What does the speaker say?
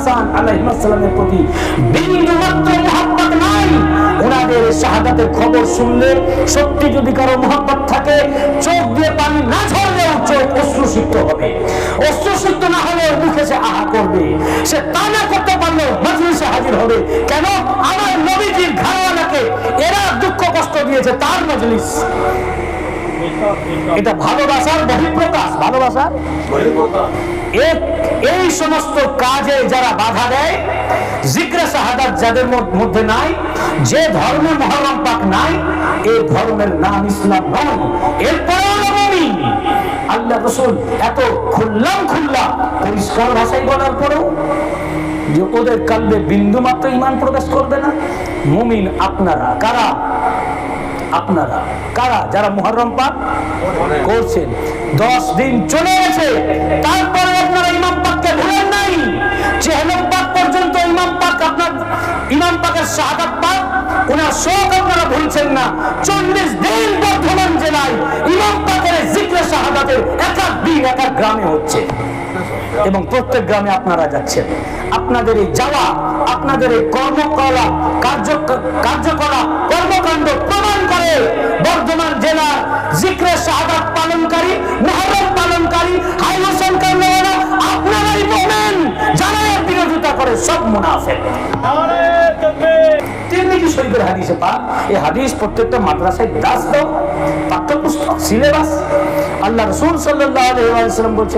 হাসান আলাইহিস সালামের প্রতি বিন্দুমাত্র মহব্বত নাই। ওনাদের শাহাদাতের খবর শুনলে সত্যি যদি কারো মহব্বত থাকে, চোখ দিয়ে পানি না ঝরলেও চোখ অশ্রুসিক্ত হবে। অশ্রুসিক্ত না হলে মুখে সে আহা করবে, সে তা না করতে পারলেও মজলিসে হাজির হবে। কেন? আমার নবীজির ঘরানাকে এরা দুঃখ কষ্ট দিয়েছে, তার মজলিস। এটা ভালোবাসার বহিঃপ্রকাশ, ভালোবাসার এই সমস্ত কাজে যারা বাধা দেয়, জিক্রে শাহাদাত যাদের মধ্যে নাই, যে ধর্মে মুহররম পাক নাই, এই ধর্মের নাম ইসলাম নয়। এরপরেও মুমিন। আল্লাহ রাসূল এত খুল্লা পরিষ্কার ভাষায় বলার পরেও যে ওদের কালবে বিন্দু মাত্র ঈমান প্রবেশ করবে না। মুমিন আপনারা কারা? আপনারা কারা যারা মুহররম পাক করছেন? 10 দিন চলে গেছে, তারপরে আপনারা ইমাম পাককে ভুলেন নাই। চেহলম পাক পর্যন্ত ইমাম পাক, আপনার ইমাম পাকের শাহাদাত পাক, ওনার শোক আপনারা ভুলছেন না। 40 দিন বর্ধমান জেলায় ইমাম পাকের জিক্রে শাহাদাতের এক এক দিন এক এক গ্রামে হচ্ছে, এবং প্রত্যেক গ্রামে আপনারা যাচ্ছেন। আপনাদের এই যাওয়া, আপনাদের এই কার্যকলাপ কর্মকাণ্ড প্রমাণ করে বর্ধমান জেলার জিক্রে শাহাদাত পালনকারী, মুহররম পালনকারী, হাই হোসেন কান্নাওয়ালা আপনারাই মুমিন। যারা এর বিরোধিতা করে সব মুনাফিক। তিরমিজি শরীফের হাদিসে পাক, এই হাদিস প্রত্যেকটা মাদ্রাসায় দাস দাও, পাঠ্যপুস্তক, সিলেবাস। আল্লাহ রাসূল সাল্লাল্লাহু আলাইহি ওয়াসাল্লাম বলছেন,